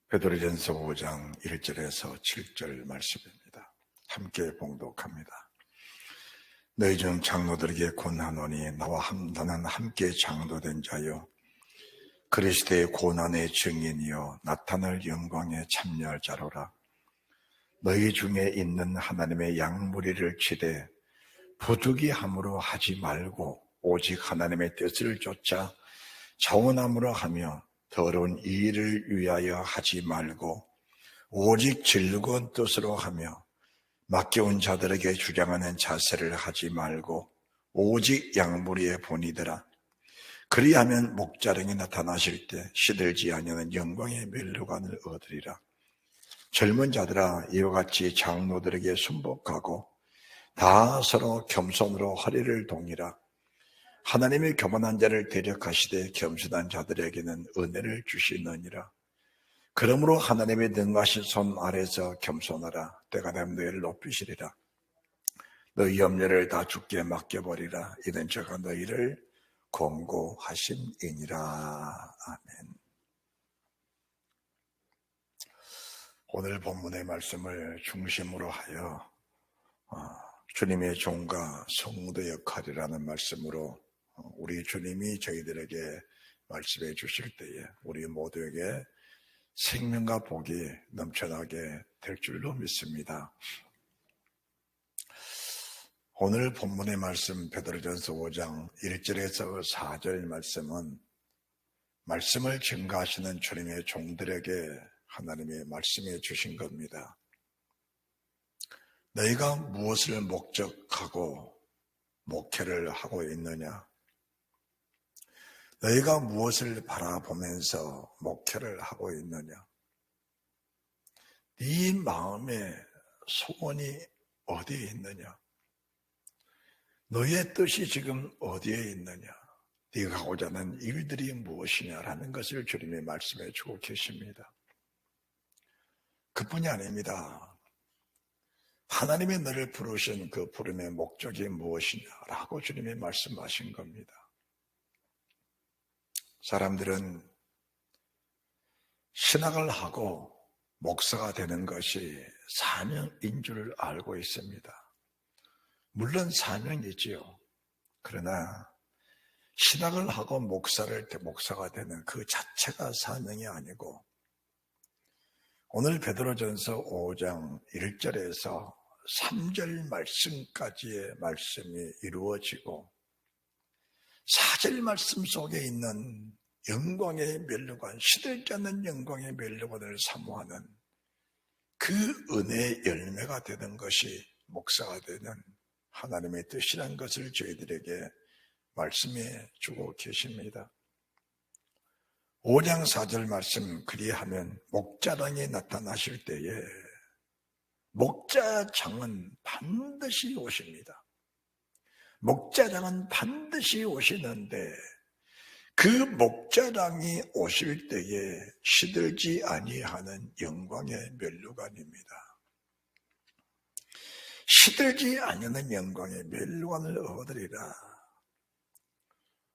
베드로전서 5장 1절에서 7절 말씀입니다. 함께 봉독합니다. 너희 중 장로들에게 권하노니 나는 함께 장로된 자요 그리스도의 고난의 증인이요 나타날 영광에 참여할 자로라. 너희 중에 있는 하나님의 양무리를 치되 부득이함으로 하지 말고 오직 하나님의 뜻을 쫓아 자원함으로 하며 더러운 일을 위하여 하지 말고 오직 즐거운 뜻으로 하며 맡겨온 자들에게 주장하는 자세를 하지 말고 오직 양무리의 본이더라. 그리하면 목자령이 나타나실 때 시들지 아니하는 영광의 면류관을 얻으리라. 젊은 자들아 이와 같이 장로들에게 순복하고 다 서로 겸손으로 허리를 동이라. 하나님의 교만한 자를 대적하시되 겸손한 자들에게는 은혜를 주시느니라. 그러므로 하나님의 능하신 손 아래서 겸손하라. 때가 되면 너희를 높이시리라. 너희 염려를 다 주께 맡겨버리라. 이는 저가 너희를 권고하심이니라. 아멘. 오늘 본문의 말씀을 중심으로 하여 주님의 종과 성도 역할이라는 말씀으로 우리 주님이 저희들에게 말씀해 주실 때에 우리 모두에게 생명과 복이 넘쳐나게 될 줄로 믿습니다. 오늘 본문의 말씀 베드로전서 5장 1절에서 4절 말씀은 말씀을 증거하시는 주님의 종들에게 하나님이 말씀해 주신 겁니다. 너희가 무엇을 목적하고 목회를 하고 있느냐? 너희가 무엇을 바라보면서 목회를 하고 있느냐? 네 마음의 소원이 어디에 있느냐? 너의 뜻이 지금 어디에 있느냐? 네가 하고자 하는 일들이 무엇이냐라는 것을 주님이 말씀해 주고 계십니다. 그뿐이 아닙니다. 하나님이 너를 부르신 그 부름의 목적이 무엇이냐라고 주님이 말씀하신 겁니다. 사람들은 신학을 하고 목사가 되는 것이 사명인 줄 알고 있습니다. 물론 사명이지요. 그러나 신학을 하고 목사가 되는 그 자체가 사명이 아니고 오늘 베드로전서 5장 1절에서 3절 말씀까지의 말씀이 이루어지고 4절 말씀 속에 있는 영광의 면류관, 시들지 않는 영광의 면류관을 사모하는 그 은혜의 열매가 되는 것이 목사가 되는 하나님의 뜻이라는 것을 저희들에게 말씀해 주고 계십니다. 5장 4절 말씀 그리하면 목자랑이 나타나실 때에 목자장은 반드시 오십니다. 목자장은 반드시 오시는데 그 목자랑이 오실 때에 시들지 아니하는 영광의 면류관입니다. 시들지 아니하는 영광의 면류관을 얻으리라.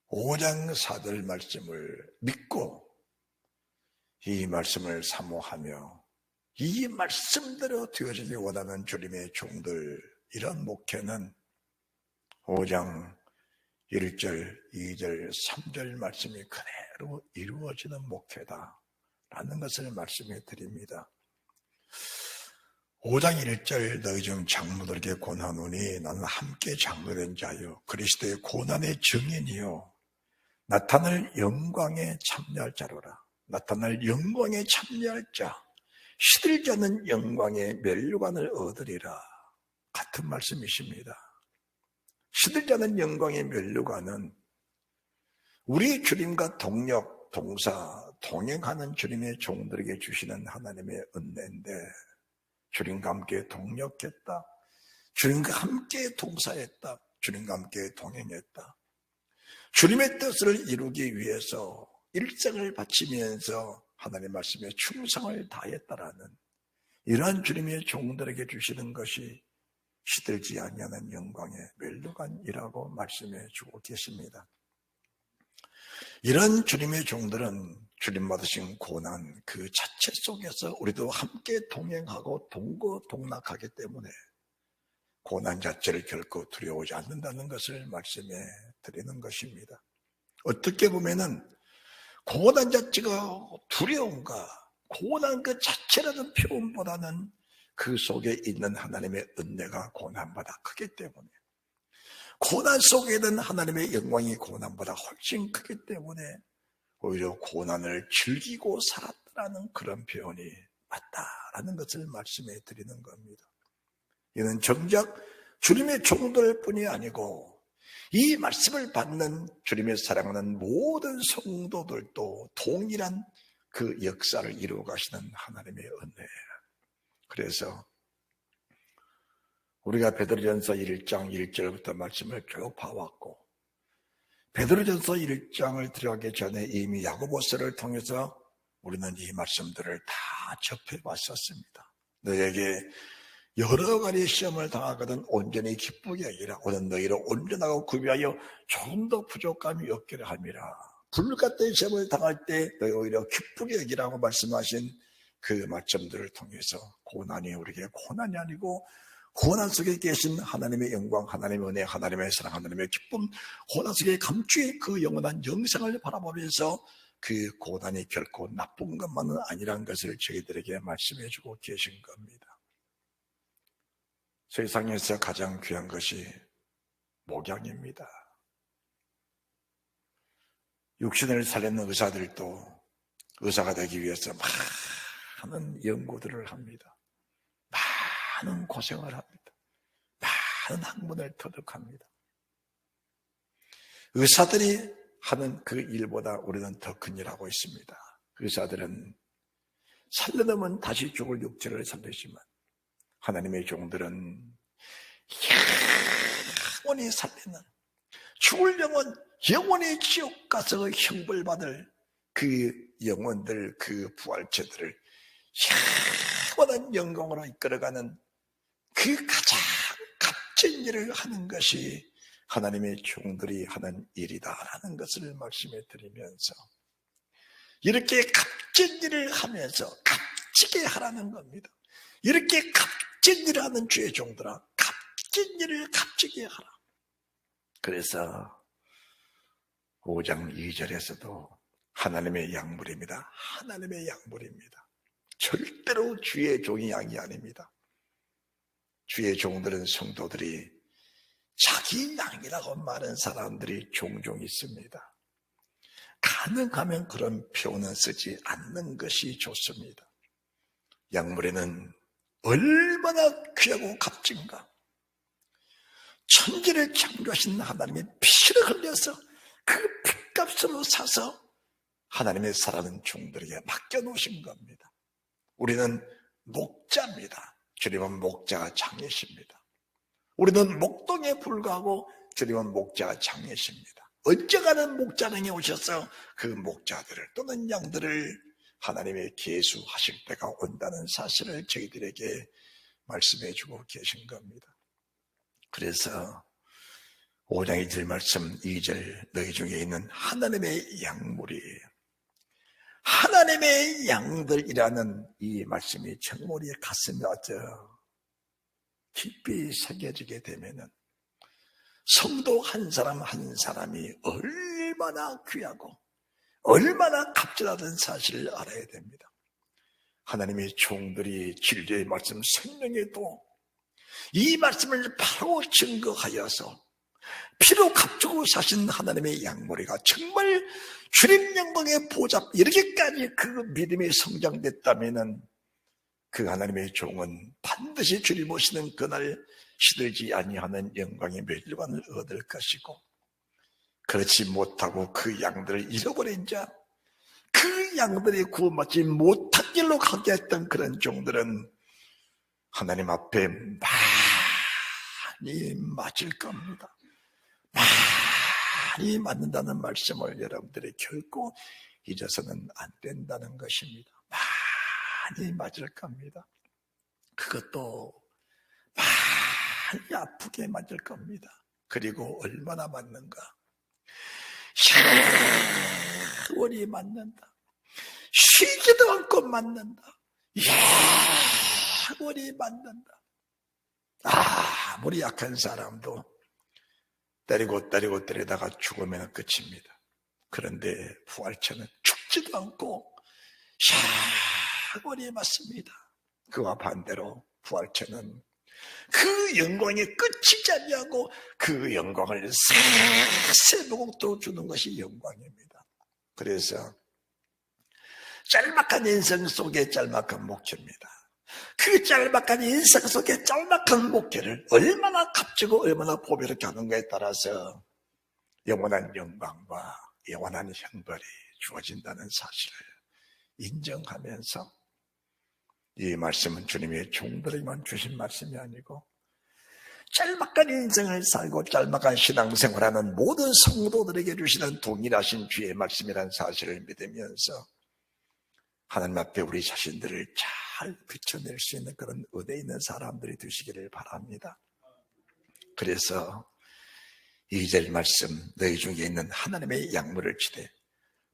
5장 4절 말씀을 믿고 이 말씀을 사모하며 이 말씀대로 되어지기 원하는 주님의 종들, 이런 목회는 5장 1절, 2절, 3절 말씀이 그대로 이루어지는 목회다라는 것을 말씀해 드립니다. 5장 1절 너희 중 장로들에게 권하노니 나는 함께 장로된 자요 그리스도의 고난의 증인이요 나타날 영광에 참여할 자로라. 나타날 영광에 참여할 자, 시들지 않는 영광의 면류관을 얻으리라. 같은 말씀이십니다. 시들지 않는 영광의 면류관은 우리 주님과 동행하는 주님의 종들에게 주시는 하나님의 은혜인데 주님과 함께 동역했다. 주님과 함께 동사했다. 주님과 함께 동행했다. 주님의 뜻을 이루기 위해서 일생을 바치면서 하나님 말씀에 충성을 다했다라는 이러한 주님의 종들에게 주시는 것이 시들지 아니하는 영광의 면류관이라고 말씀해 주고 계십니다. 이런 주님의 종들은 주님 받으신 고난 그 자체 속에서 우리도 함께 동행하고 동거동락하기 때문에 고난 자체를 결코 두려워하지 않는다는 것을 말씀해 드리는 것입니다. 어떻게 보면은 고난 자체가 두려움과 고난 그 자체라는 표현보다는 그 속에 있는 하나님의 은혜가 고난보다 크기 때문에, 고난 속에 있는 하나님의 영광이 고난보다 훨씬 크기 때문에 오히려 고난을 즐기고 살았다는 그런 표현이 맞다라는 것을 말씀해 드리는 겁니다. 이는 정작 주님의 종들 뿐이 아니고 이 말씀을 받는 주님의 사랑하는 모든 성도들도 동일한 그 역사를 이루어 가시는 하나님의 은혜예요. 그래서 우리가 베드로전서 1장 1절부터 말씀을 쭉 봐왔고, 베드로전서 1장을 들어가기 전에 이미 야고보서를 통해서 우리는 이 말씀들을 다 접해봤었습니다. 너에게 여러 가지 시험을 당하거든 온전히 기쁘게 여기라. 오늘 너희를 온전하고 구비하여 조금 더 부족함이 없기를 함이라. 불같은 시험을 당할 때 너희 오히려 기쁘게 여기라고 말씀하신 그 말씀들을 통해서 고난이 우리에게 고난이 아니고 고난 속에 계신 하나님의 영광, 하나님의 은혜, 하나님의 사랑, 하나님의 기쁨, 고난 속에 감추인 그 영원한 영생을 바라보면서 그 고난이 결코 나쁜 것만은 아니라는 것을 저희들에게 말씀해 주고 계신 겁니다. 세상에서 가장 귀한 것이 목양입니다. 육신을 살리는 의사들도 의사가 되기 위해서 많은 연구들을 합니다. 많은 고생을 합니다. 많은 학문을 터득합니다. 의사들이 하는 그 일보다 우리는 더 큰 일하고 있습니다. 의사들은 살려놓으면 다시 죽을 육체를 살리지만 하나님의 종들은 영원히 살리는, 죽을 영혼, 영원히 지옥 가서 형벌받을 그 영혼들, 그 부활체들을 영원한 영광으로 이끌어가는 그 가장 값진 일을 하는 것이 하나님의 종들이 하는 일이다라는 것을 말씀해 드리면서, 이렇게 값진 일을 하면서 값지게 하라는 겁니다. 이렇게 값진 일을 하는 주의 종들아, 값진 일을 값지게 하라. 그래서 5장 2절에서도 하나님의 약물입니다. 하나님의 약물입니다. 절대로 주의 종이 양이 아닙니다. 주의 종들은 성도들이 자기 양이라고 말하는 사람들이 종종 있습니다. 가능하면 그런 표현은 쓰지 않는 것이 좋습니다. 약물에는 얼마나 귀하고 값진가. 천지를 창조하신 하나님의 피를 흘려서 그 피값으로 사서 하나님의 사랑하는 종들에게 맡겨놓으신 겁니다. 우리는 목자입니다. 주님은 목자가 장이십니다. 우리는 목동에 불과하고 주님은 목자가 장이십니다. 언젠가는 목자능에 오셔서 그 목자들을 또는 양들을 하나님의 계수하실 때가 온다는 사실을 저희들에게 말씀해 주고 계신 겁니다. 그래서 5장 1절 말씀 2절 너희 중에 있는 하나님의 양물이, 하나님의 양들이라는 이 말씀이 정말 우리의 가슴에 아주 깊이 새겨지게 되면은 성도 한 사람 한 사람이 얼마나 귀하고 얼마나 값지다는 사실을 알아야 됩니다. 하나님의 종들이 진리의 말씀 생명에도 이 말씀을 바로 증거하여서 피로 값주고 사신 하나님의 양머리가 정말 주님 영광의 보좌 이렇게까지 그 믿음이 성장됐다면은 그 하나님의 종은 반드시 주님 오시는 그날 시들지 아니하는 영광의 멸류관을 얻을 것이고, 그렇지 못하고 그 양들을 잃어버린 자, 그 양들이 구원받지 못한 길로 가게 했던 그런 종들은 하나님 앞에 많이 맞을 겁니다. 많이 맞는다는 말씀을 여러분들이 결코 잊어서는 안 된다는 것입니다. 많이 맞을 겁니다. 그것도 많이 아프게 맞을 겁니다. 그리고 얼마나 맞는가? 샤월이 맞는다. 쉬지도 않고 맞는다. 영원히 맞는다. 아무리 약한 사람도 때리다가 죽으면 끝입니다. 그런데 부활체는 죽지도 않고 영원히 맞습니다. 그와 반대로 부활체는 그 영광이 끝이지 아니하고 그 영광을 세세복도 주는 것이 영광입니다. 그래서 짤막한 인생 속에 짤막한 목표입니다. 그 짤막한 인생 속에 짤막한 목표를 얼마나 값지고 얼마나 보배롭게 하는가에 따라서 영원한 영광과 영원한 형벌이 주어진다는 사실을 인정하면서, 이 말씀은 주님의 종들에게만 주신 말씀이 아니고 짤막한 인생을 살고 짤막한 신앙생활하는 모든 성도들에게 주시는 동일하신 주의 말씀이라는 사실을 믿으면서 하나님 앞에 우리 자신들을 잘 비춰낼 수 있는 그런 은혜 있는 사람들이 되시기를 바랍니다. 그래서 2절 말씀, 너희 중에 있는 하나님의 약물을 치되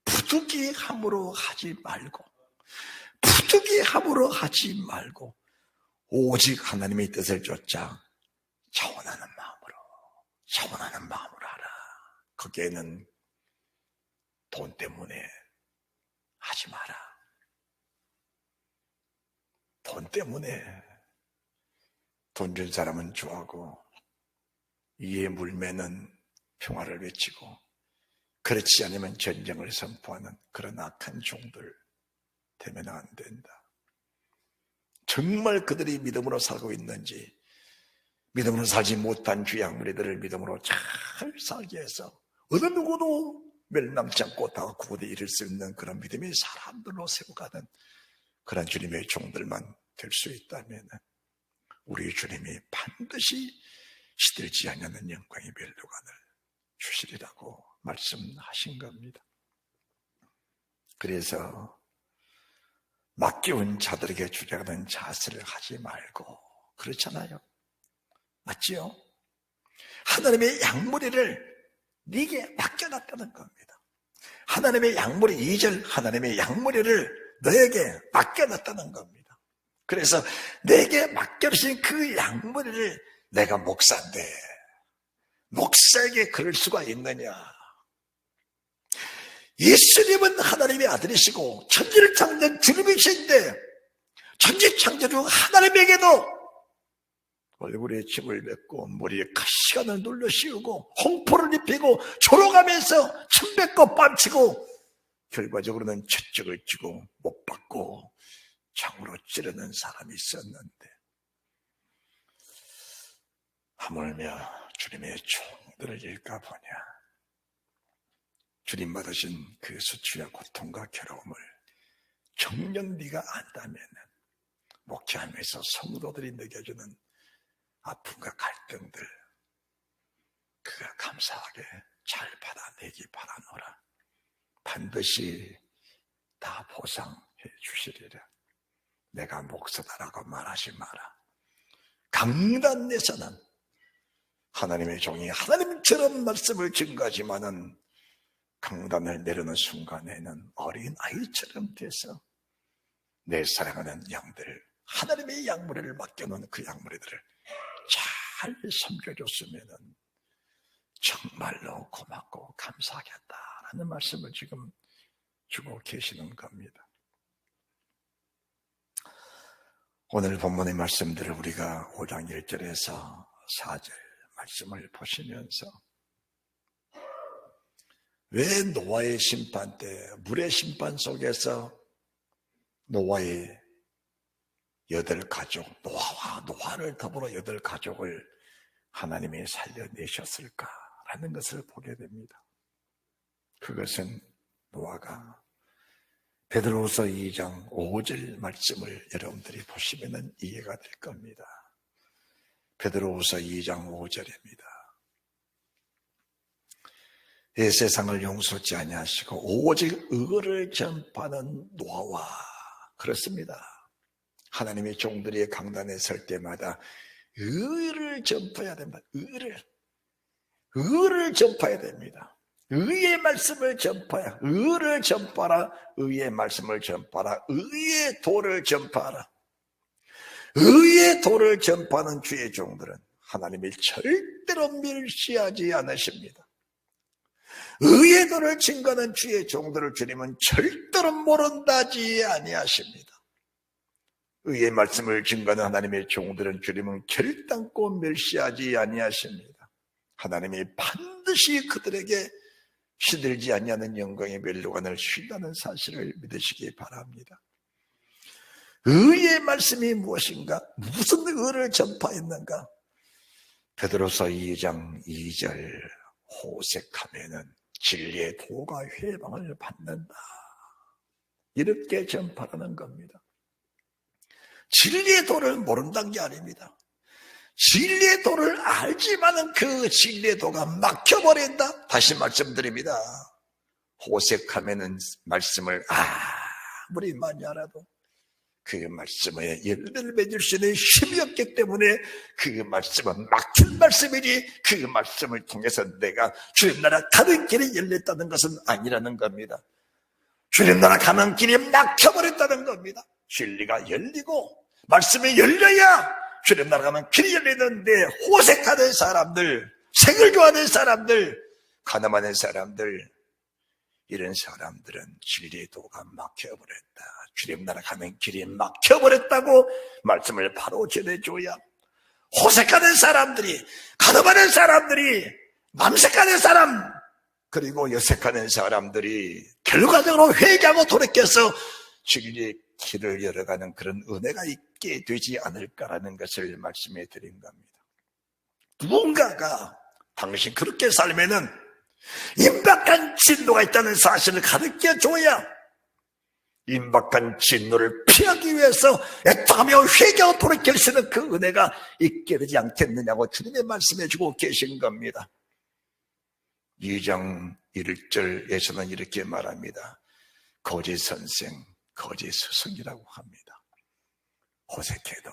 부득이함으로 하지 말고, 부득이함으로 하지 말고 오직 하나님의 뜻을 쫓아 자원하는 마음으로 하라. 거기에는 돈 때문에 하지 마라. 돈 때문에, 돈 준 사람은 좋아하고 이에 물매는 평화를 외치고 그렇지 않으면 전쟁을 선포하는 그런 악한 종들 되면 안 된다. 정말 그들이 믿음으로 살고 있는지, 믿음으로 살지 못한 주의 약물이들을 믿음으로 잘 살게 해서 어느 누구도 멸망치 않고 다 구원에 이를 수 있는 그런 믿음의 사람들로 세워가는 그런 주님의 종들만 될 수 있다면 우리 주님이 반드시 시들지 않는 영광의 멸류관을 주시리라고 말씀하신 겁니다. 그래서 맡겨온 자들에게 주려는 자세를 하지 말고, 그렇잖아요. 맞지요? 하나님의 약물이를 네게 맡겨놨다는 겁니다. 하나님의 약물이, 2절 하나님의 약물이를 너에게 맡겨놨다는 겁니다. 그래서 내게 맡겨주신 그 약물이를 내가 목사인데 목사에게 그럴 수가 있느냐? 예수님은 하나님의 아들이시고 천지를 창조한 주님이신데 천지 창조주 하나님에게도 얼굴에 침을 뱉고 머리에 가시관을 눌러 씌우고 홍포를 입히고 졸어가면서 침 뱉고 뺨치고 결과적으로는 채찍을 쥐고 못 받고 창으로 찌르는 사람이 있었는데, 하물며 주님의 종들을 일까 보냐. 주님 받으신 그 수치와 고통과 괴로움을 정녕 네가 안다면 목회하면서 성도들이 느껴주는 아픔과 갈등들, 그가 감사하게 잘 받아내기 바라노라. 반드시 다 보상해 주시리라. 내가 목사다라고 말하지 마라. 강단에서는 하나님의 종이 하나님처럼 말씀을 증거하지만은 강단을 내려는 순간에는 어린 아이처럼 돼서 내 사랑하는 양들, 하나님의 약물을 맡겨놓은 그 약물들을 잘 섬겨줬으면 정말로 고맙고 감사하겠다라는 말씀을 지금 주고 계시는 겁니다. 오늘 본문의 말씀들을 우리가 5장 1절에서 4절 말씀을 보시면서 왜 노아의 심판 때, 물의 심판 속에서 노아의 8가족, 노아를 더불어 8가족을 하나님이 살려내셨을까라는 것을 보게 됩니다. 그것은 노아가 베드로후서 2장 5절 말씀을 여러분들이 보시면 이해가 될 겁니다. 베드로후서 2장 5절입니다. 이 세상을 용서치 아니하시고 오직 의를 전파하는 노아와, 그렇습니다. 하나님의 종들이 강단에 설 때마다 의를 전파해야 됩니다. 의를 전파해야 됩니다. 의의 말씀을 전파하라. 의를 전파하라. 의의 말씀을 전파하라. 의의 도를 전파하라. 의의 도를 전파하는 주의 종들은 하나님이 절대로 멸시하지 않으십니다. 의의 도를 증거하는 주의 종들을 주님은 절대로 모른다지 아니하십니다. 의의 말씀을 증거하는 하나님의 종들은 주님은 결단코 멸시하지 아니하십니다. 하나님이 반드시 그들에게 시들지 아니하는 영광의 멸류관을 쉰다는 사실을 믿으시기 바랍니다. 의의 말씀이 무엇인가? 무슨 의를 전파했는가? 베드로서 2장 2절 호색하면은 진리의 도가 회방을 받는다. 이렇게 전파하는 겁니다. 진리의 도를 모른다는 게 아닙니다. 진리의 도를 알지만은 그 진리의 도가 막혀버린다. 다시 말씀드립니다. 호색하면은 말씀을 아무리 많이 알아도 그 말씀에 열매를 맺을 수 있는 힘이 없기 때문에 그 말씀은 막힌 말씀이지 그 말씀을 통해서 내가 주님 나라 가는 길이 열렸다는 것은 아니라는 겁니다. 주님 나라 가는 길이 막혀버렸다는 겁니다. 진리가 열리고 말씀이 열려야 주님 나라 가는 길이 열리는데 호색하는 사람들, 색을 좋아하는 사람들, 가늠하는 사람들, 이런 사람들은 진리의 도가 막혀버렸다. 주님 나라 가는 길이 막혀버렸다고 말씀을 바로 전해줘야 호색하는 사람들이, 가늠하는 사람들이, 남색하는 사람, 그리고 여색하는 사람들이 결과적으로 회개하고 돌이켜서 진리의 길을 열어가는 그런 은혜가 있게 되지 않을까라는 것을 말씀해 드린 겁니다. 누군가가 당신 그렇게 살면은 임박한 진노가 있다는 사실을 가르쳐줘야 임박한 진노를 피하기 위해서 애통하며 회개하고 돌이킬 수 있는 그 은혜가 있게 되지 않겠느냐고 주님의 말씀해 주고 계신 겁니다. 2장 1절에서는 이렇게 말합니다. 거짓 선생, 거짓 스승이라고 합니다. 호색해도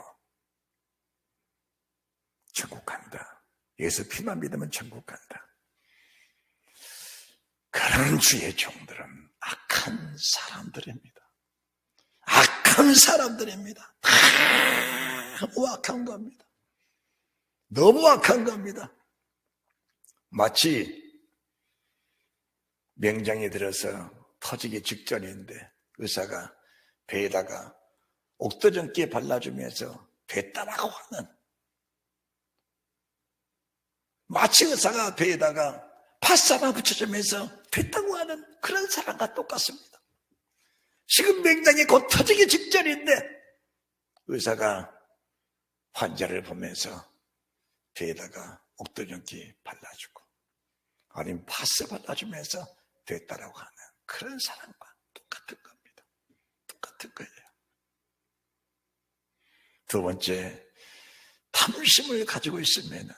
천국 간다. 예수 피만 믿으면 천국 간다. 그런 주의 종들은 악한 사람들입니다. 악한 사람들입니다. 너무 악한 겁니다. 너무 악한 겁니다. 마치 맹장이 들어서 터지기 직전인데 의사가 배에다가 옥도전기 발라주면서 됐다라고 하는, 마치 의사가 배에다가 파스만 붙여주면서 됐다고 하는 그런 사람과 똑같습니다. 지금 맹장이 곧 터지기 직전인데 의사가 환자를 보면서 배에다가 옥도전기 발라주고 아니면 파스 발라주면서 됐다라고 하는 그런 사람과 똑같은 겁니다. 똑같은 거예요. 두 번째, 탐심을 가지고 있으면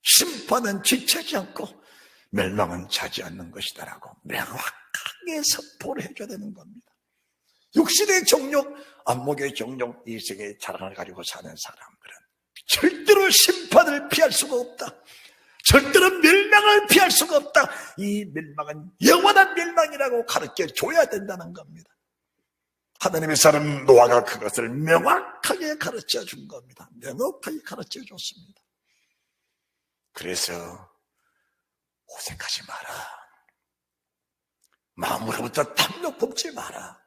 심판은 지체하지 않고 멸망은 차지 않는 것이다라고 명확하게 선포를 해줘야 되는 겁니다. 육신의 정욕, 안목의 정욕, 이생의 자랑을 가지고 사는 사람들은 절대로 심판을 피할 수가 없다. 절대로 멸망을 피할 수가 없다. 이 멸망은 영원한 멸망이라고 가르쳐줘야 된다는 겁니다. 하나님의 사람 노아가 그것을 명확하게 가르쳐준 겁니다. 명확하게 가르쳐줬습니다. 그래서 호색하지 마라. 마음으로부터 탐욕 품지 마라.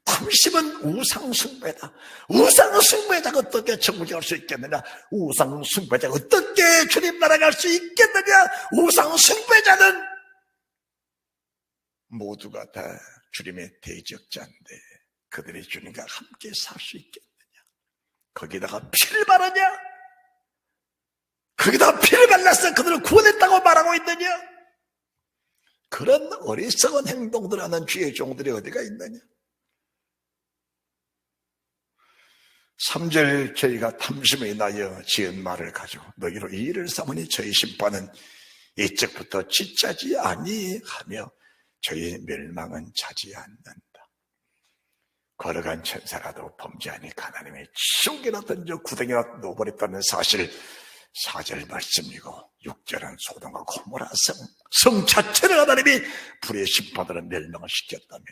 탐심은 우상숭배다. 우상숭배자가 어떻게 천국에 갈 수 있겠느냐? 우상숭배자가 어떻게 주님 나라 갈 수 있겠느냐? 우상숭배자는 모두가 다 주님의 대적자인데 그들이 주님과 함께 살 수 있겠느냐? 거기다가 피를 바르냐? 거기다가 피를 발라서 그들을 구원했다고 말하고 있느냐? 그런 어리석은 행동들 하는 주의 종들이 어디가 있느냐? 3절 저희가 탐심에 인하여 지은 말을 가지고 너희로 이 일을 삼으니 저희 심판은 이쪽부터 지체하지 아니하며 저희 멸망은 차지 않는다. 걸어간 천사라도 범죄하니 하나님의 지옥이나 던져 구덩이나 놓아버렸다는 사실 4절 말씀이고 6절은 소돔과 고모라 성 자체를 하나님이 불의 심판으로 멸망을 시켰다면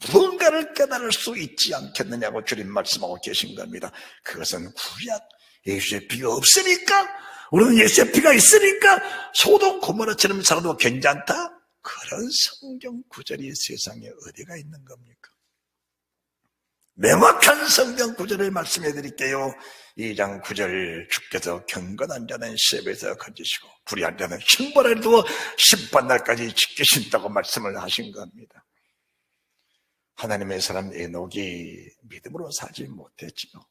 무언가를 깨달을 수 있지 않겠느냐고 주님 말씀하고 계신 겁니다. 그것은 구약 예수의 피가 없으니까, 우리는 예수의 피가 있으니까 소돔 고모라처럼 살아도 괜찮다? 그런 성경 구절이 세상에 어디가 있는 겁니까? 명확한 성경 구절을 말씀해 드릴게요. 2장 9절, 주께서 경건한 자는 시험에서 건지시고 불의한 자는 형벌을 두어 심판날까지 지키신다고 말씀을 하신 겁니다. 하나님의 사람 에녹이 믿음으로 살지 못했지요.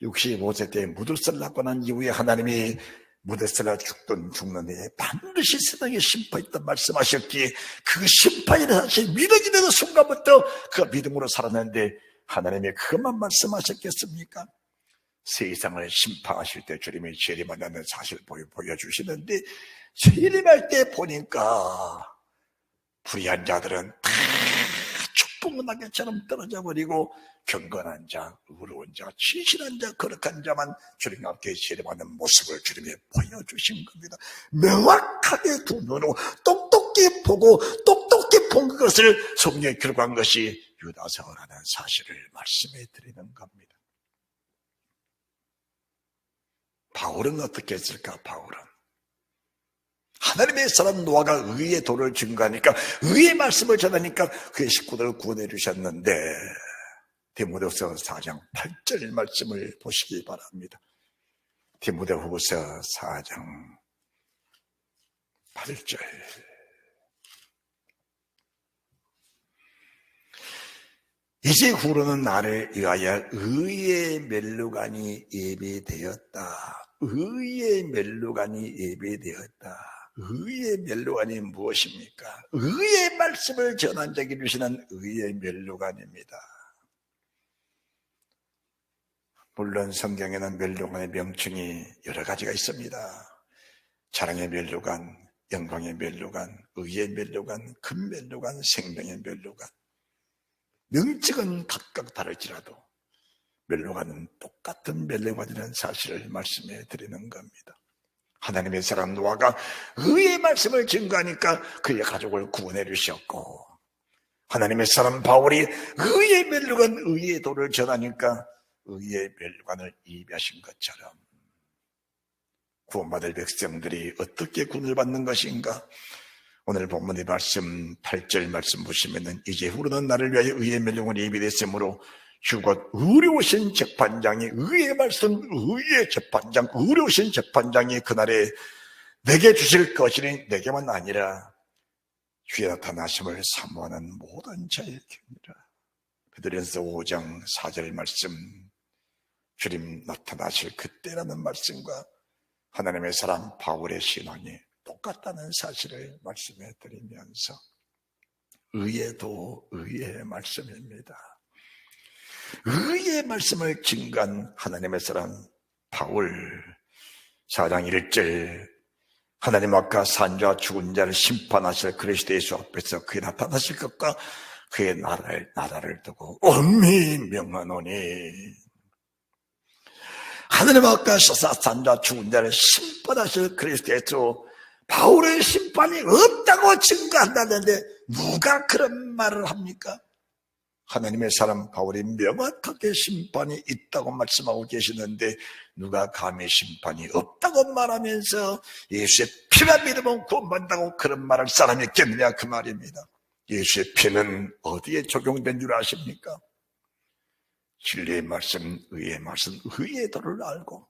65세 때 무드슬 낳고 난 이후에 하나님이 무드슬라 죽는 해 반드시 세상에 심판이 있다 말씀하셨기에 그 심판이라는 사실 믿어지는 그 순간부터 그 믿음으로 살았는데 하나님이 그것만 말씀하셨겠습니까? 세상을 심판하실 때 주님이 재림한다는 사실 보여주시는데 재림할 때 보니까 불의한 자들은 다 축복나게처럼 떨어져 버리고 경건한 자, 의로운 자, 진실한 자, 거룩한 자만 주님 앞에 재림하는 모습을 주님이 보여주신 겁니다. 명확하게 두 눈으로 똑똑히 보고 똑똑히 본 것을 성경에 기록한 것이 유다서라는 사실을 말씀해 드리는 겁니다. 바울은 어떻게 했을까? 바울은 하나님의 사람 노아가 의의 도를 증거하니까, 의의 말씀을 전하니까 그의 식구들을 구원해 주셨는데, 디모데후서 4장 8절 말씀을 보시기 바랍니다. 디모데후서 4장 8절. 이제 후로는 나를 위하여 의의 멸류관이 예비되었다. 의의 멸류관이 예비되었다. 의의 멸류관이 무엇입니까? 의의 말씀을 전한 자에게 주시는 의의 멸류관입니다. 물론 성경에는 멸류관의 명칭이 여러 가지가 있습니다. 자랑의 멸류관, 영광의 멸류관, 의의 멸류관, 금멸류관, 생명의 멸류관. 명칭은 각각 다를지라도 멸류관은 똑같은 멸류관이라는 사실을 말씀해 드리는 겁니다. 하나님의 사람 노아가 의의 말씀을 증거하니까 그의 가족을 구원해 주셨고, 하나님의 사람 바울이 의의 멸류관, 의의 도를 전하니까 의의 멸류관을 예비하신 것처럼 구원받을 백성들이 어떻게 구원을 받는 것인가? 오늘 본문의 말씀 8절 말씀 보시면은 이제 후로는 나를 위하여 의의 멸류관이 예비됐으므로 주 곧 의로우신 재판장이, 의의 말씀, 의의 재판장, 의로우신 재판장이 그날에 내게 주실 것이니 내게만 아니라 주의 나타나심을 사모하는 모든 자에게니라. 베드로전서 5장 4절 말씀, 주님 나타나실 그때라는 말씀과 하나님의 사람 바울의 신앙이 똑같다는 사실을 말씀해 드리면서 의에도 의의 말씀입니다. 의의 말씀을 증거한 하나님의 사람 바울 4장 1절, 하나님 앞과 산자와 죽은 자를 심판하실 그리스도 예수 앞에서 그에 나타나실 것과 그의 나라를 두고 엄히 명하노니, 하나님 앞과 산자와 죽은 자를 심판하실 그리스도 예수, 바울의 심판이 없다고 증거한다는데 누가 그런 말을 합니까? 하나님의 사람 바울이 명확하게 심판이 있다고 말씀하고 계시는데 누가 감히 심판이 없다고 말하면서 예수의 피만 믿으면 구원받는다고 그런 말할 사람이 있겠느냐 그 말입니다. 예수의 피는 어디에 적용된 줄 아십니까? 진리의 말씀, 의의 말씀, 의의 도를 알고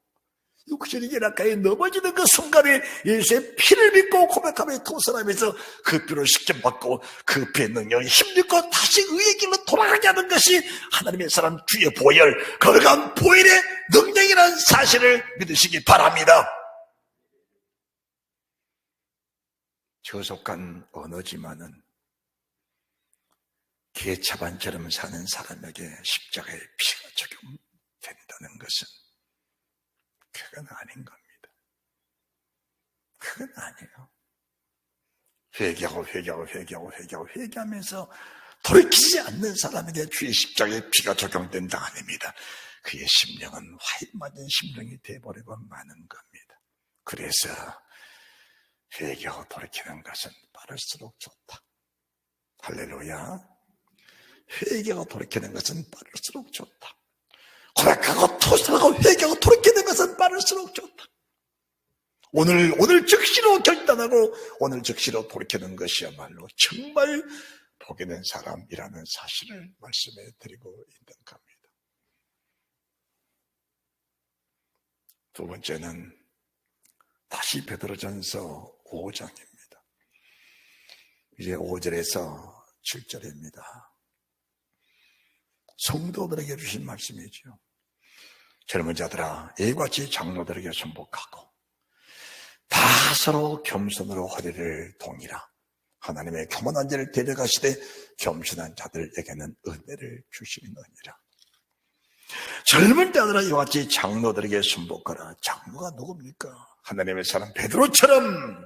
육신이 연약하게 넘어지는 그 순간에 예수의 피를 믿고 고백하며 통솔하면서 그 피로 식전받고 그 피의 능력이 힘입고 다시 의의 길로 돌아가게 하는 것이 하나님의 사람 주의 보혈, 거룩한 보혈의 능력이라는 사실을 믿으시기 바랍니다. 저속한 언어지만은 개차반처럼 사는 사람에게 십자가의 피가 적용된다는 것은 그건 아닌 겁니다. 그건 아니에요. 회개하면서 돌이키지 않는 사람에게 주의 십자가의 피가 적용된다 아닙니다. 그의 심령은 화인 맞은 심령이 되어버리고 마는 겁니다. 그래서 회개하고 돌이키는 것은 빠를수록 좋다. 할렐루야. 회개하고 돌이키는 것은 빠를수록 좋다. 고백하고 토설하고 회개하고 돌이키는 것은 빠를수록 좋다. 오늘 즉시로 결단하고 오늘 즉시로 돌이키는 것이야말로 정말 복이 된 사람이라는 사실을 말씀해 드리고 있는 겁니다. 두 번째는 다시 베드로전서 5장입니다. 이제 5절에서 7절입니다. 성도들에게 주신 말씀이죠. 젊은 자들아, 이같이 장로들에게 순복하고 다 서로 겸손으로 허리를 동이라. 하나님의 교만한 자를 데려가시되 겸손한 자들에게는 은혜를 주시느니라. 젊은 자들아, 이같이 장로들에게 순복하라. 장로가 누굽니까? 하나님의 사람 베드로처럼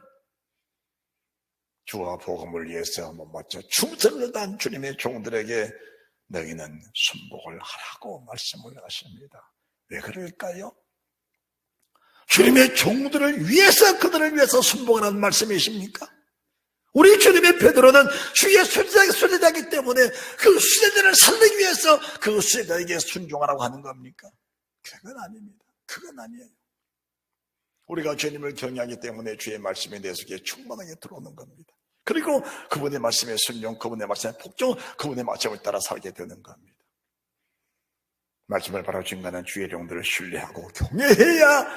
주와 복음을 위해서 못 맞춰 충성을 다한 주님의 종들에게 너희는 순복을 하라고 말씀을 하십니다. 왜 그럴까요? 주님의 종들을 위해서, 그들을 위해서 순복하라는 말씀이십니까? 우리 주님의 베드로는 주의 수제자이기 때문에 그 수제자를 살리기 위해서 그 수제자에게 순종하라고 하는 겁니까? 그건 아닙니다. 그건 아니에요. 우리가 주님을 경외하기 때문에 주의 말씀에 대해서 충만하게 들어오는 겁니다. 그리고 그분의 말씀에 순종, 그분의 말씀에 복종, 그분의 말씀을 따라 살게 되는 겁니다. 말씀을 바로 증거하는 주의 종들을 신뢰하고 경외해야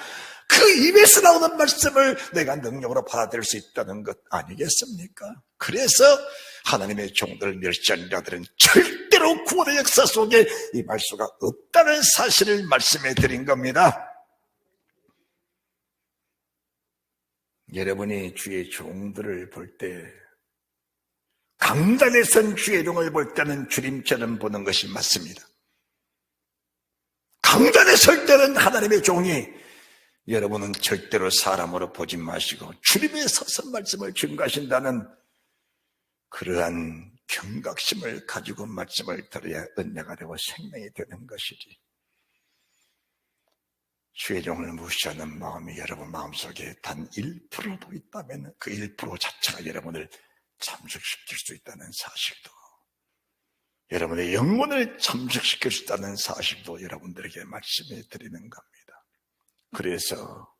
그 입에서 나오는 말씀을 내가 능력으로 받아들일 수 있다는 것 아니겠습니까? 그래서 하나님의 종들 멸시하는 자들은 절대로 구원의 역사 속에 임할 수가 없다는 사실을 말씀해 드린 겁니다. 여러분이 주의 종들을 볼 때, 강단에 선 주의 종을 볼 때는 주님처럼 보는 것이 맞습니다. 강단에 설 때는 하나님의 종이, 여러분은 절대로 사람으로 보지 마시고 주님의 서서 말씀을 증거하신다는 그러한 경각심을 가지고 말씀을 들어야 은혜가 되고 생명이 되는 것이지. 주의 종을 무시하는 마음이 여러분 마음속에 단 1%도 있다면 그 1% 자체가 여러분을 잠식시킬 수 있다는 사실도, 여러분의 영혼을 잠식시킬 수 있다는 사실도 여러분들에게 말씀해 드리는 겁니다. 그래서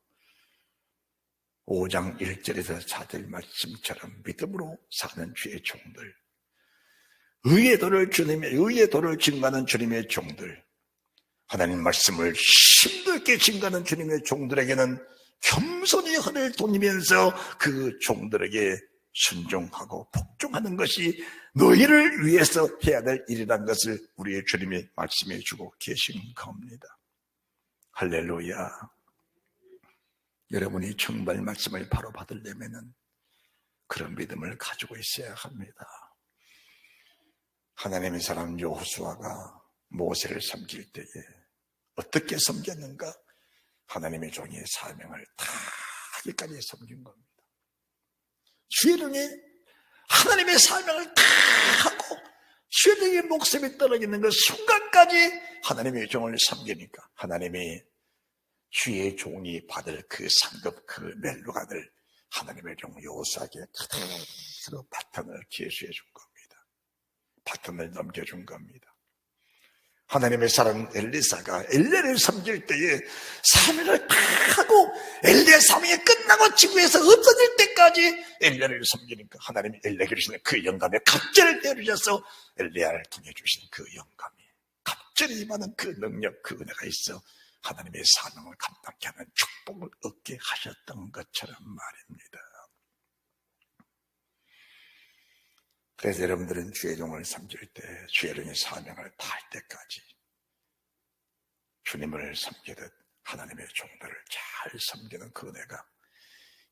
5장 1절에서 4절 말씀처럼 믿음으로 사는 주의 종들, 의의 도를 증거하는 주님의 종들, 하나님 말씀을 힘들게 증거하는 주님의 종들에게는 겸손히 허리를 돌리면서 그 종들에게 순종하고 복종하는 것이 너희를 위해서 해야 될 일이라는 것을 우리의 주님이 말씀해 주고 계신 겁니다. 할렐루야. 여러분이 정말 말씀을 바로 받으려면 그런 믿음을 가지고 있어야 합니다. 하나님의 사람 여호수아가 모세를 섬길 때에 어떻게 섬겼는가? 하나님의 종의 사명을 다 하기까지 섬긴 겁니다. 주의 종이 하나님의 사명을 다 하고 주의 종의 목숨이 떨어지는 그 순간까지 하나님의 종을 섬기니까 하나님이 주의 종이 받을 그 상급, 그 멜로가를 하나님의 종 여호수아에게 그대로 바탕을 계수해 준 겁니다. 바탕을 넘겨준 겁니다. 하나님의 사람 엘리사가 엘리야를 섬길 때에 사명을 다 하고 엘리야 사명이 끝나고 지구에서 없어질 때까지 엘리야를 섬기니까 하나님이 엘리야에게 주시는 그 영감에 갑절을 내려주셔서 엘리야를 통해 주신 그 영감이 갑절이 임하는 그 능력, 그 은혜가 있어 하나님의 사명을 감당케 하는 축복을 얻게 하셨던 것처럼 말입니다. 그래서 여러분들은 주의 종을 섬길 때 주의 종의 사명을 다할 때까지 주님을 섬기듯 하나님의 종들을 잘 섬기는 그 은혜가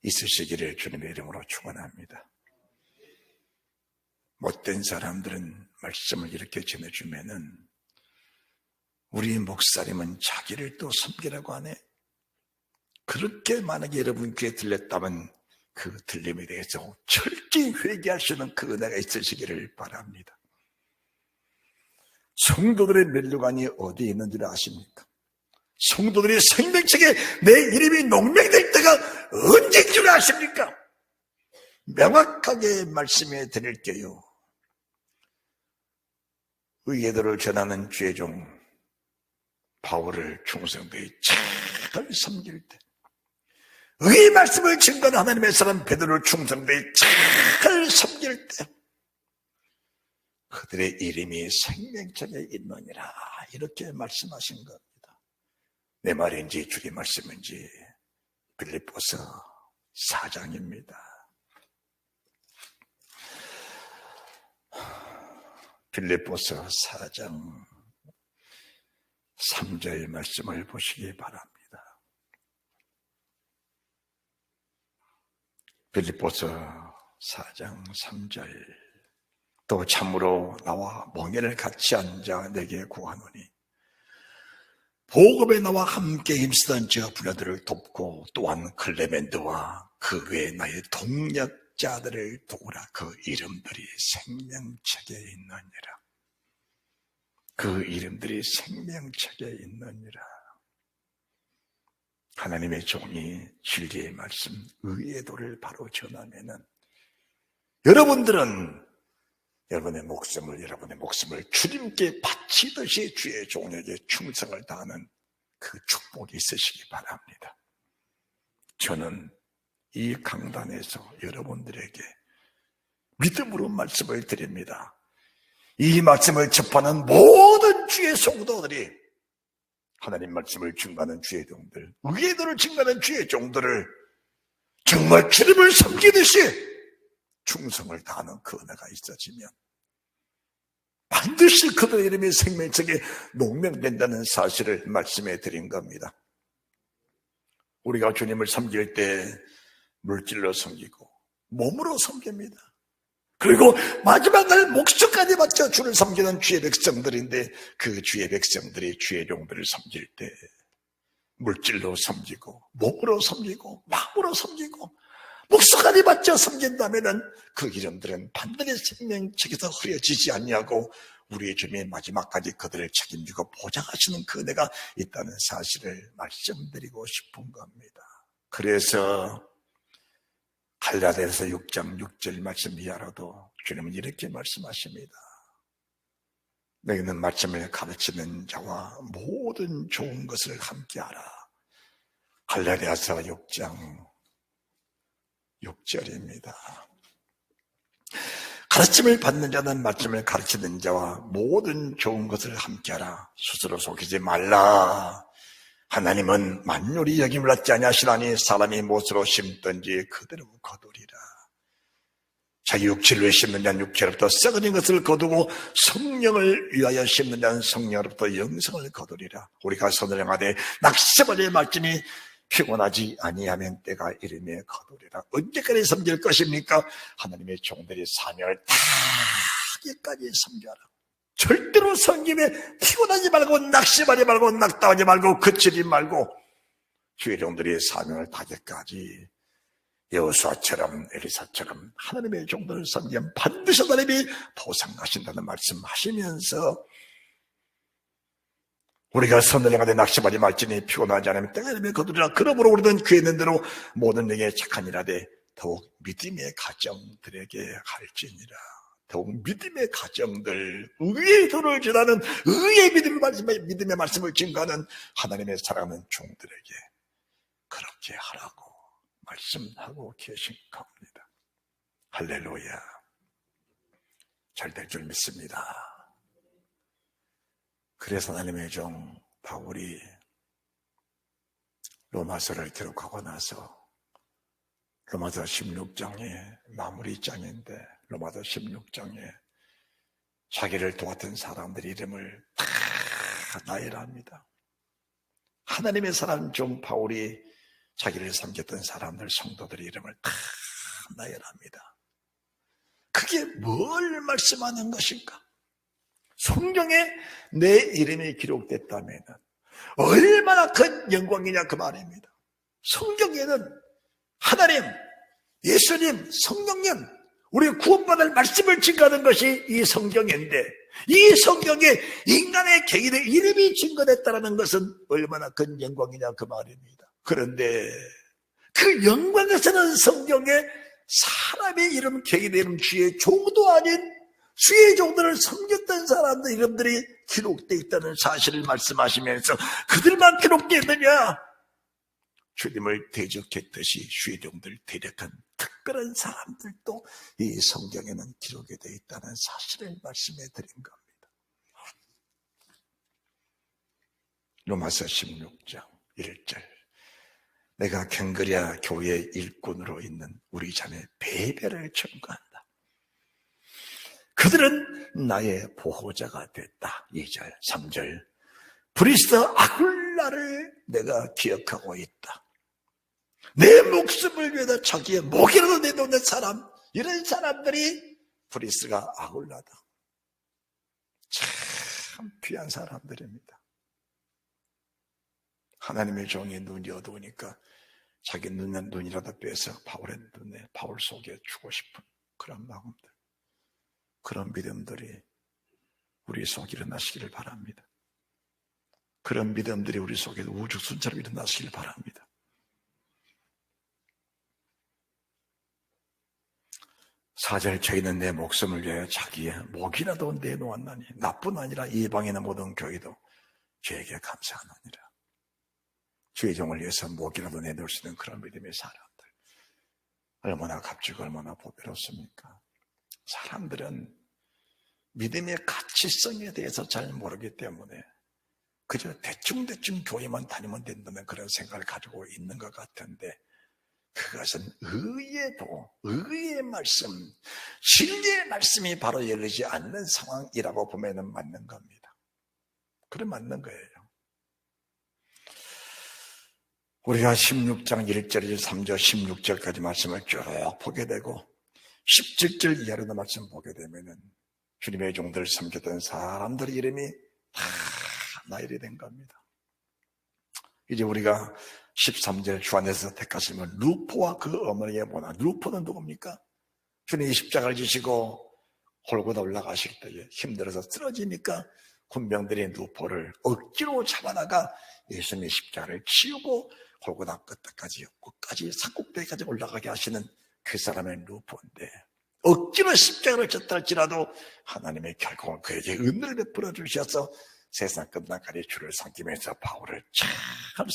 있으시기를 주님의 이름으로 축원합니다. 못된 사람들은 말씀을 이렇게 전해주면은 우리 목사님은 자기를 또 섬기라고 하네. 그렇게 만약에 여러분 귀에 들렸다면 그 들림에 대해서 철저히 회개하시는 그 은혜가 있으시기를 바랍니다. 성도들의 면류관이 어디에 있는지를 아십니까? 성도들이 생명책에 내 이름이 농명될 때가 언제인 줄 아십니까? 명확하게 말씀해 드릴게요. 의예도를 전하는 죄종 바울을 충성되이 잘 섬길 때, 의의 말씀을 증거하는 하나님의 사람 베드로를 충성되이 잘 섬길 때 그들의 이름이 생명책에 있느니라, 이렇게 말씀하신 겁니다. 내 말인지 주의 말씀인지 빌립보서 4장입니다. 빌립보서 4장 3절 말씀을 보시기 바랍니다. 빌립보서 4장 3절. 또 참으로 나와 멍에를 같이 앉아 내게 구하노니 복음에 나와 함께 힘쓰던 저 부녀들을 돕고 또한 클레멘드와 그 외에 나의 동력자들을 도우라. 그 이름들이 생명책에 있느니라. 그 이름들이 생명책에 있느니라. 하나님의 종이 진리의 말씀, 의의 도를 바로 전하면은 여러분의 목숨을 주님께 바치듯이 주의 종에게 충성을 다하는 그 축복이 있으시기 바랍니다. 저는 이 강단에서 여러분들에게 믿음으로 말씀을 드립니다. 이 말씀을 접하는 모든 주의 성도들이 하나님 말씀을 증거하는 주의 종들, 의의 도를 증거하는 주의 종들을 정말 주님을 섬기듯이 충성을 다하는 그 은혜가 있어지면 반드시 그들의 이름이 생명책에 농명된다는 사실을 말씀해 드린 겁니다. 우리가 주님을 섬길 때 물질로 섬기고 몸으로 섬깁니다. 그리고 마지막 날 목숨까지 바쳐 주를 섬기는 주의 백성들인데, 그 주의 백성들이 주의 종들을 섬길 때 물질로 섬기고 몸으로 섬기고 마음으로 섬기고 목숨까지 바쳐 섬긴다면은 그 이름들은 반드시 생명책에서 흐려지지 아니하고 우리의 주님의 마지막까지 그들을 책임지고 보장하시는 그 은혜가 있다는 사실을 말씀드리고 싶은 겁니다. 그래서 갈라디아서 6장 6절 말씀 이하로도 주님은 이렇게 말씀하십니다. 너희는 말씀을 가르치는 자와 모든 좋은 것을 함께하라. 갈라디아서 6장 6절입니다. 가르침을 받는 자는 말씀을 가르치는 자와 모든 좋은 것을 함께하라. 스스로 속이지 말라. 하나님은 만물이 여김을 받지 아니하시나니 사람이 무엇으로 심든지 그대로 거두리라. 자기 육체를 위해 심는 자는 육체로부터 썩어진 것을 거두고 성령을 위하여 심는 자는 성령으로부터 영생을 거두리라. 우리가 선을 행하되 낙심하되 말씀이 피곤하지 아니하면 때가 이르매 거두리라. 언제까지 섬길 것입니까? 하나님의 종들이 사명을 다하기까지 섬겨라. 절대로 섬김에 피곤하지 말고 낙심하지 말고 낙담하지 말고 그치지 말고 주의 종들이 사명을 다하기까지 여호수아처럼 엘리사처럼 하나님의 종들을 섬기면 반드시 하나님이 보상하신다는 말씀하시면서 우리가 선을 행하되 낙심하지 말지니 피곤하지 않으면 때가 이르면 거두리라. 그러므로 우리는 귀에 있는 대로 모든 영에 착한 일하되 더욱 믿음의 가정들에게 할지니라. 더욱 믿음의 가정들, 의의 도를 전하는 의의 믿음의 말씀을 증거하는 하나님의 사랑하는 종들에게 그렇게 하라고 말씀하고 계신 겁니다. 할렐루야. 잘 될 줄 믿습니다. 그래서 하나님의 종 바울이 로마서를 기록하고 나서 로마서 16장의 마무리장인데 로마서 16장에 자기를 도왔던 사람들의 이름을 다 나열합니다. 하나님의 사람 종 바울이 자기를 섬겼던 사람들 성도들의 이름을 다 나열합니다. 그게 뭘 말씀하는 것인가? 성경에 내 이름이 기록됐다면 얼마나 큰 영광이냐 그 말입니다. 성경에는 하나님, 예수님, 성령님, 우리가 구원받을 말씀을 증거하는 것이 이 성경인데 이 성경에 인간의 개인의 이름이 증거됐다는 것은 얼마나 큰 영광이냐 그 말입니다. 그런데 그 영광에서는 성경에 사람의 이름, 개인의 이름, 주의 종도 아닌 주의 종들을 섬겼던 사람들 이름들이 기록되어 있다는 사실을 말씀하시면서 그들만 기록되어 있느냐? 주님을 대적했듯이 주의 종들을 대적한 특별한 사람들도 이 성경에는 기록이 되어 있다는 사실을 말씀해 드린 겁니다. 로마서 16장 1절 내가 갱그리아 교회 일꾼으로 있는 우리 자매 베베를 청구한다. 그들은 나의 보호자가 됐다. 2절 3절 브리스 아굴라를 내가 기억하고 있다. 내 목숨을 위해서 자기의 목이라도 내놓는 사람, 이런 사람들이 브리스가 아굴라다. 참 귀한 사람들입니다. 하나님의 종이 눈이 어두우니까 자기 눈이라도 빼서 바울 속에 주고 싶은 그런 마음들, 그런 믿음들이 우리 속에 일어나시기를 바랍니다. 그런 믿음들이 우리 속에 우주순처럼 일어나시기를 바랍니다. 4절 저희는 내 목숨을 위하여 자기의 목이라도 내놓았나니 나뿐 아니라 이방인의 모든 교회도 주에게 감사하느니라. 주의 종을 위해서 목이라도 내놓을 수 있는 그런 믿음의 사람들, 얼마나 값지고 얼마나 보배롭습니까? 사람들은 믿음의 가치성에 대해서 잘 모르기 때문에 그저 대충대충 교회만 다니면 된다는 그런 생각을 가지고 있는 것 같은데, 그것은 의의 말씀, 진리의 말씀이 바로 열리지 않는 상황이라고 보면 맞는 겁니다. 그래 맞는 거예요. 우리가 16장 1절에서 3절 16절까지 말씀을 쭉 보게 되고 17절 이하로도 말씀 보게 되면은 주님의 종들을 섬겼던 사람들의 이름이 다 나열이 된 겁니다. 이제 우리가 13절 주 안에서 택하시면 루포와 그 어머니의 모나. 루포는 누굽니까? 주님이 십자가를 지시고 골고다 올라가실 때에 힘들어서 쓰러지니까 군병들이 루포를 억지로 잡아다가 예수님의 십자가를 치우고 골고다 끝까지 산꼭대기까지 올라가게 하시는 그 사람의 루포인데, 억지로 십자가를 졌다 할지라도 하나님의 결국은 그에게 은혜를 베풀어 주셔서 세상 끝날까지 주를 섬기면서 바울을 잘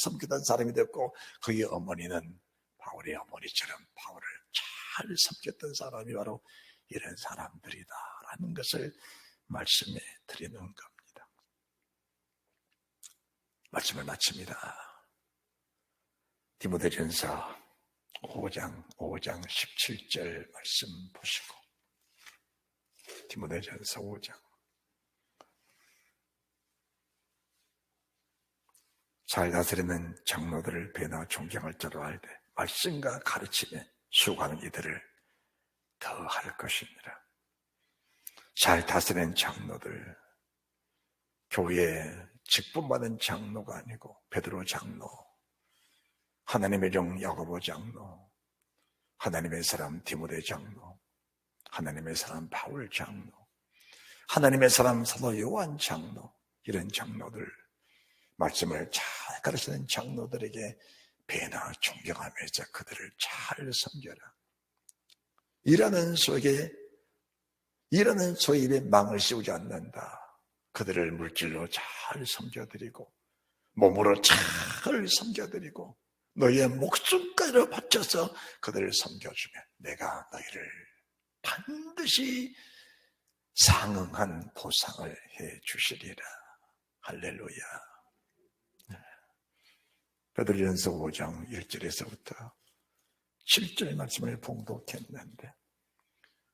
섬기던 사람이 됐고, 그의 어머니는 바울의 어머니처럼 바울을 잘 섬겼던 사람이 바로 이런 사람들이다라는 것을 말씀해 드리는 겁니다. 말씀을 마칩니다. 디모데전서 5장 17절 말씀 보시고, 디모데전서 5장 잘 다스리는 장로들을 배나 존경할 자로 알되 말씀과 가르침에 수고하는 이들을 더할 것이니라. 잘 다스리는 장로들, 교회에 직분받은 장로가 아니고 베드로 장로, 하나님의 종 야고보 장로, 하나님의 사람 디모데 장로, 하나님의 사람 바울 장로, 하나님의 사람 사도 요한 장로, 이런 장로들, 말씀을 잘 가르치는 장로들에게 배나 존경하면서 그들을 잘 섬겨라. 일하는 소의 입에 망을 씌우지 않는다. 그들을 물질로 잘 섬겨드리고 몸으로 잘 섬겨드리고 너희의 목숨까지로 바쳐서 그들을 섬겨주면 내가 너희를 반드시 상응한 보상을 해 주시리라. 할렐루야. 베드로전서 5장 1절에서부터 7절 말씀을 봉독했는데,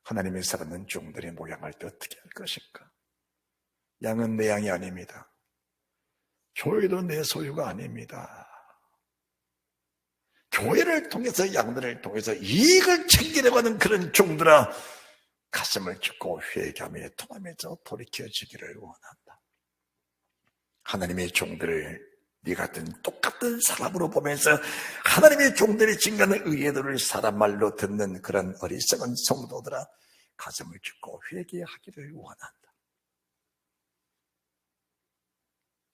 하나님의 사랑하는 종들의 모양할 때 어떻게 할 것인가? 양은 내 양이 아닙니다. 교회도 내 소유가 아닙니다. 교회를 통해서 양들을 통해서 이익을 챙기려고 하는 그런 종들아, 가슴을 찢고 회개하며 통하면서 돌이켜지기를 원한다. 하나님의 종들을 네 같은 똑같은 사람으로 보면서 하나님의 종들이 증가하는 의회들을 사람 말로 듣는 그런 어리석은 성도들아, 가슴을 찢고 회개하기를 원한다.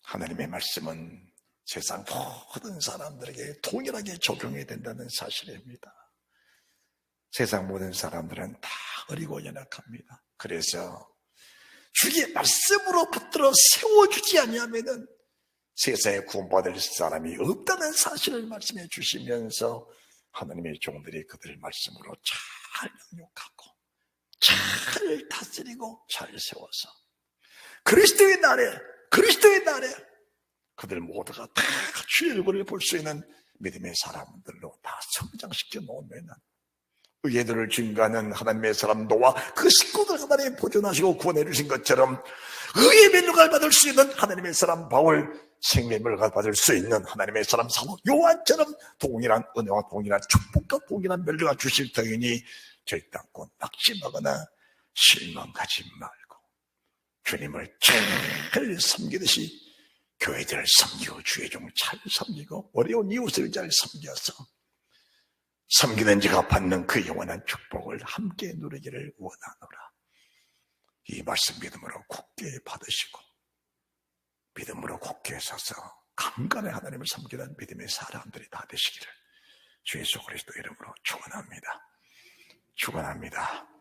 하나님의 말씀은 세상 모든 사람들에게 동일하게 적용이 된다는 사실입니다. 세상 모든 사람들은 다 어리고 연약합니다. 그래서 주의 말씀으로 붙들어 세워주지 아니하면은 세상에 구원받을 사람이 없다는 사실을 말씀해 주시면서 하나님의 종들이 그들 말씀으로 잘 영육하고 잘 다스리고 잘 세워서 그리스도의 날에 그들 모두가 다 주의 얼굴을 볼 수 있는 믿음의 사람들로 다 성장시켜 놓으면 의회들을 증거하는 하나님의 사람 노아 그 식구들 하나님 보존하시고 구원해 주신 것처럼 의의 면류관을 받을 수 있는 하나님의 사람 바울, 생명의 면류관을 받을 수 있는 하나님의 사람 사도 요한처럼 동일한 은혜와 동일한 축복과 동일한 면류관 주실 터이니 절대 않고 낙심하거나 실망하지 말고 주님을 잘 섬기듯이 교회들을 섬기고 주의 종을 잘 섬기고 어려운 이웃을 잘 섬겨서 섬기는 자가 받는 그 영원한 축복을 함께 누리기를 원하노라. 이 말씀 믿음으로 굳게 받으시고 믿음으로 굳게 서서 강간의 하나님을 섬기는 믿음의 사람들이 다 되시기를 주 예수 그리스도 이름으로 축원합니다. 축원합니다.